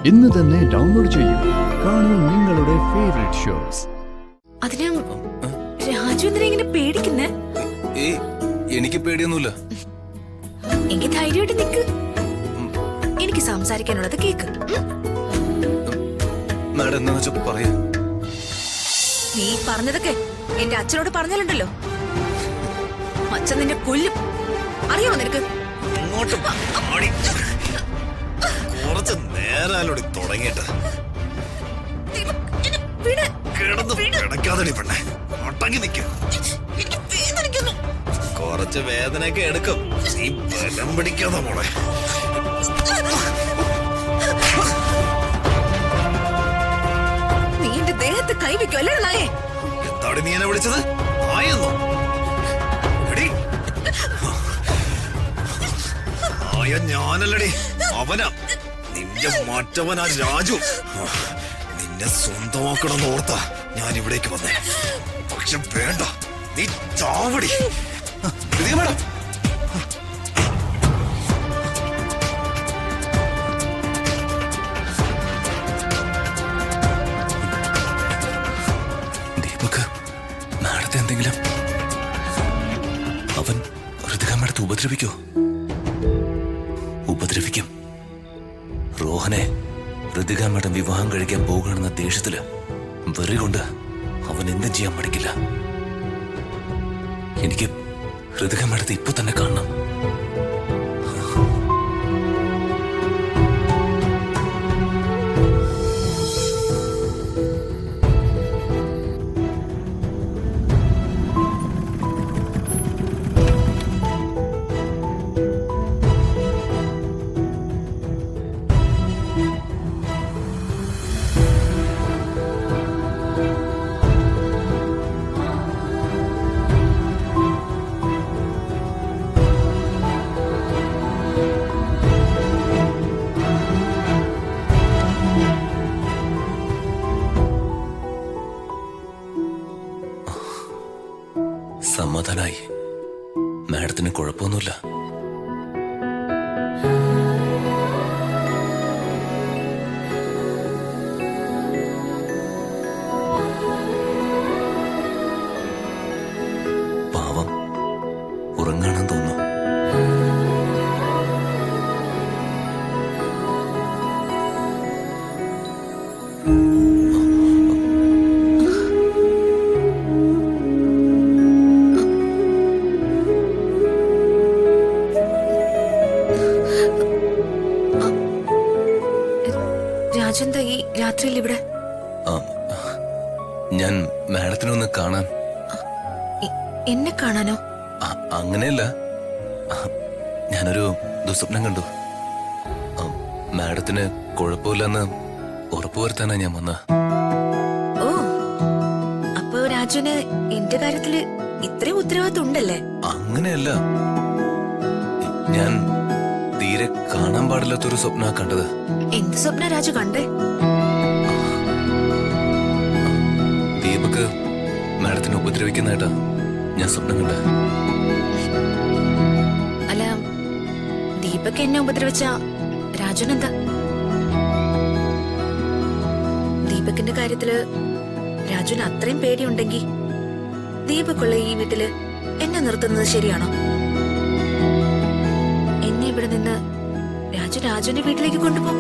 ഇന്ന് തന്നെ ഡൗൺലോഡ് ചെയ്യൂ. കാണൂ നിങ്ങളുടെ ഫേവറേറ്റ് ഷോസ്. അതിന് രാജു എന്തിനാ ഇങ്ങനെ പേടിക്കുന്നേ? എനിക്ക് പേടിയൊന്നുമില്ല. എനിക്ക് ധൈര്യമായിട്ട് നിക്ക്. എനിക്ക് സംസാരിക്കാനുള്ളത് കേക്ക്. മാഡം എന്താ വെച്ചാ പറയാ. നീ പറഞ്ഞതൊക്കെ എന്റെ അച്ഛനോട് പറഞ്ഞാലുണ്ടല്ലോ, അച്ഛൻ നിന്നെ കൊല്ലും. അറിയാമോ നിനക്ക്? കുറച്ച് നേരാലോടി തുടങ്ങിയിട്ട് കുറച്ച് വേദനയൊക്കെ എടുക്കും. നീ ബലം പിടിക്കാതെ മോളെ. നീ എന്റെ ദേഹത്ത് കൈവയ്ക്കും അല്ലേ നായേ? എന്താണ് നീ എന്നെ വിളിച്ചത്? ആയെന്നോ? ആയ ഞാനല്ലടി, അവനാ. നിന്റെ മറ്റവനാ രാജു. നിന്നെ സ്വന്തമാക്കണമെന്ന് ഓർത്താ ഞാൻ ഇവിടേക്ക് വന്നേ. പക്ഷെ വേണ്ട, നീ ചാവടി. മേഡം, ദീപക് മാഡത്തെ എന്തെങ്കിലും അവൻ ഋതിക മാഡത്തെ ഉപദ്രവിക്കോ? ഉപദ്രവിക്കും. റോഹനെ ഋതിക മാഡം വിവാഹം കഴിക്കാൻ പോകുകയാണെന്ന ദേഷ്യത്തില് വെറി കൊണ്ട് അവൻ എന്തും ചെയ്യാൻ പഠിക്കില്ല. എനിക്ക് ഋതിക മാഡത്തെ ഇപ്പൊ തന്നെ കാണണം. സമാധാനായി. മാഡത്തിന് കുഴപ്പമൊന്നുമില്ല. പാവം ഉറങ്ങാണെന്ന് തോന്നുന്നു. രാജെന്താ ഈ രാത്രിയിൽ ഇവിടെ? ഞാൻ മാഡത്തിനൊന്ന് കാണാൻ. എന്നെ കാണാനോ? അങ്ങനെയല്ല, ഞാനൊരു ദുസ്വപ്നം കണ്ടു. മാഡത്തിന് കുഴപ്പമില്ലെന്ന് ഉറപ്പുവരുത്താനാ ഞാൻ വന്ന. ഓ, അപ്പൊ രാജുന് എന്റെ കാര്യത്തില് ഇത്രയും ഉത്തരവാദിത്വം ഉണ്ടല്ലേ? അങ്ങനെയല്ല, ഞാൻ തീരെ കാണാൻ പാടില്ലാത്തൊരു സ്വപ്ന കണ്ടത്. എന്ത് സ്വപ്ന രാജു കണ്ടേ? ദീപക് മാഡത്തിനെ ഉപദ്രവിക്കുന്നതായിട്ടാ ഞാൻ സ്വപ്നം കണ്ട. അല്ല, ദീപക് എന്നെ ഉപദ്രവിച്ച രാജുനെന്താ? ദീപകിന്റെ കാര്യത്തില് രാജുന് അത്രയും പേടിയുണ്ടെങ്കിൽ ദീപക്കുള്ള ഈ വീട്ടില് എന്നെ നിർത്തുന്നത് ശരിയാണോ? എന്നെ ഇവിടെ നിന്ന് രാജുവിന്റെ വീട്ടിലേക്ക് കൊണ്ടുപോ.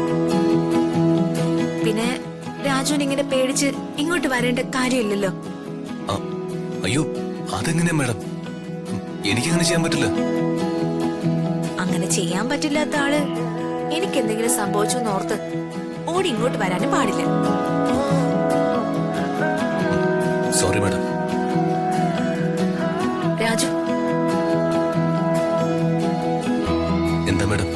പിന്നെ രാജുവിന് ഇങ്ങനെ പേടിച്ച് ഇങ്ങോട്ട് വരേണ്ട കാര്യമില്ലല്ലോ. അയ്യോ, അതെങ്ങനെയാ മാഡം? എനിക്കങ്ങനെ ചെയ്യാൻ പറ്റില്ല. അങ്ങനെ ചെയ്യാൻ പറ്റില്ലാത്ത ആള് എനിക്ക് എന്തെങ്കിലും സംഭവിച്ചു എന്നോർത്ത് ഓടി ഇങ്ങോട്ട് വരാനും പാടില്ല. Sorry madam. രാജു, എന്താ മാഡം?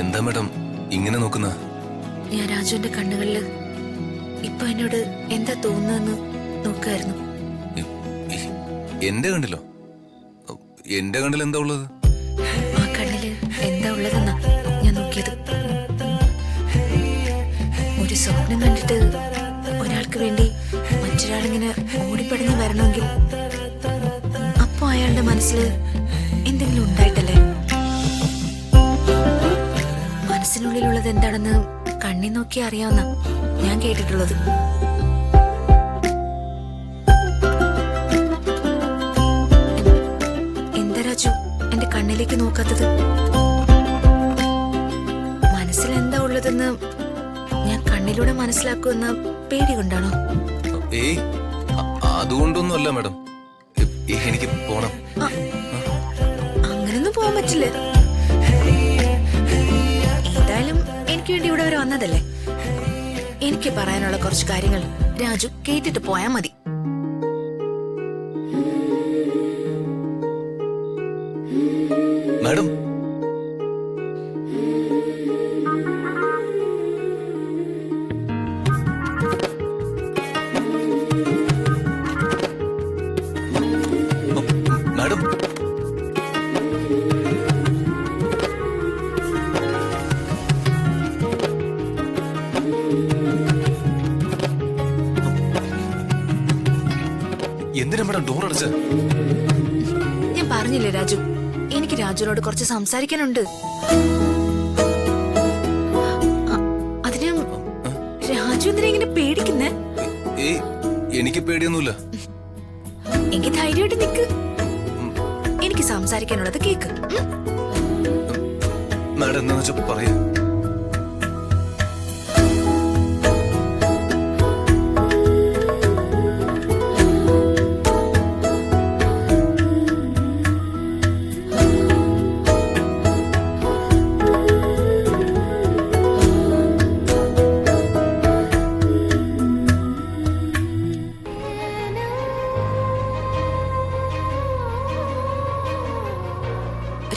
എന്താ മാഡം ഇങ്ങനെ നോക്കുന്ന? ഞാൻ രാജുവിന്റെ കണ്ണുകളില് ഇപ്പൊ എന്നോട് എന്താ തോന്നുന്നതെന്ന് നോക്കായിരുന്നു. എന്റെ കണ്ടില്ലോ? എന്റെ കണ്ണിൽ എന്താ ഉള്ളത്? ആ കണ്ണില് എന്താ ഉള്ളതെന്നാ ഞാൻ നോക്കിയത്. അയാളിങ്ങനെ ഓടിപ്പടഞ്ഞ് വരണമെങ്കിൽ അപ്പൊ അയാളുടെ മനസ്സിൽ എന്തെങ്കിലും ഉണ്ടായിട്ടല്ലേ? മനസ്സിനുള്ളിലുള്ളത് എന്താണെന്ന് കണ്ണി നോക്കി അറിയാവുന്ന ഞാൻ കേട്ടിട്ടുള്ളത്. എന്താ രാജു എന്റെ കണ്ണിലേക്ക് നോക്കാത്തത്? മനസ്സിൽ എന്താ ഉള്ളതെന്ന് ഞാൻ കണ്ണിലൂടെ മനസ്സിലാക്കുമെന്ന പേടി കൊണ്ടാണോ? ഏയ് അതുകൊണ്ടൊന്നുമല്ല മാഡം. എനിക്ക് പോണം. അങ്ങനൊന്നും പോകാൻ പറ്റില്ല. ഏതായാലും എനിക്ക് വേണ്ടി ഇവിടെ വരെ വന്നതല്ലേ. എനിക്ക് പറയാനുള്ള കുറച്ച് കാര്യങ്ങൾ രാജു കേട്ടിട്ട് പോയാ മതി. മാഡം, മാഡം, എന്തിനാ മാഡം ഡോർ അടച്ച? ഞാൻ പറഞ്ഞില്ലേ രാജു, എനിക്ക് രാജുവിനോട് കുറച്ച് സംസാരിക്കാനുണ്ട്. അതിന് രാജു എന്തിനാ ഇങ്ങനെ പേടിക്കുന്നേ? ഏയ് എനിക്ക് പേടിയൊന്നുമില്ല. എനിക്ക് ധൈര്യമായിട്ട് നിക്ക്. എനിക്ക് സംസാരിക്കാനുള്ളത് കേക്ക്. മാഡം എന്താന്ന് വെച്ചാ പറയാ.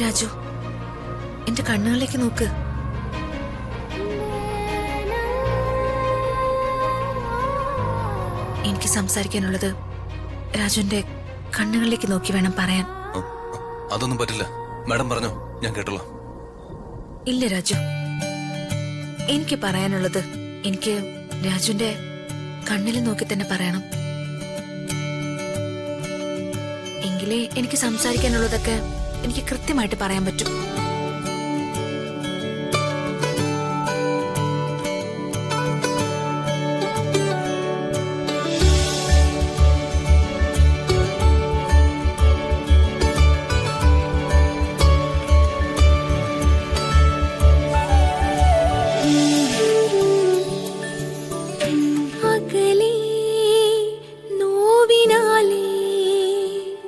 രാജു എന്റെ കണ്ണുകളിലേക്ക് നോക്ക്. എനിക്ക് സംസാരിക്കാനുള്ളത് രാജുവിന്റെ കണ്ണുകളിലേക്ക് നോക്കി വേണം പറയാൻ. അതൊന്നും പറ്റില്ല. മാഡം പറഞ്ഞോ, ഞാൻ കേട്ടോളാം. ഇല്ല രാജു, എനിക്ക് പറയാനുള്ളത് എനിക്ക് രാജുവിന്റെ കണ്ണിൽ നോക്കി തന്നെ പറയണം. എങ്കിലേ എനിക്ക് സംസാരിക്കാനുള്ളതൊക്കെ എനിക്ക് കൃത്യമായിട്ട് പറയാൻ പറ്റും.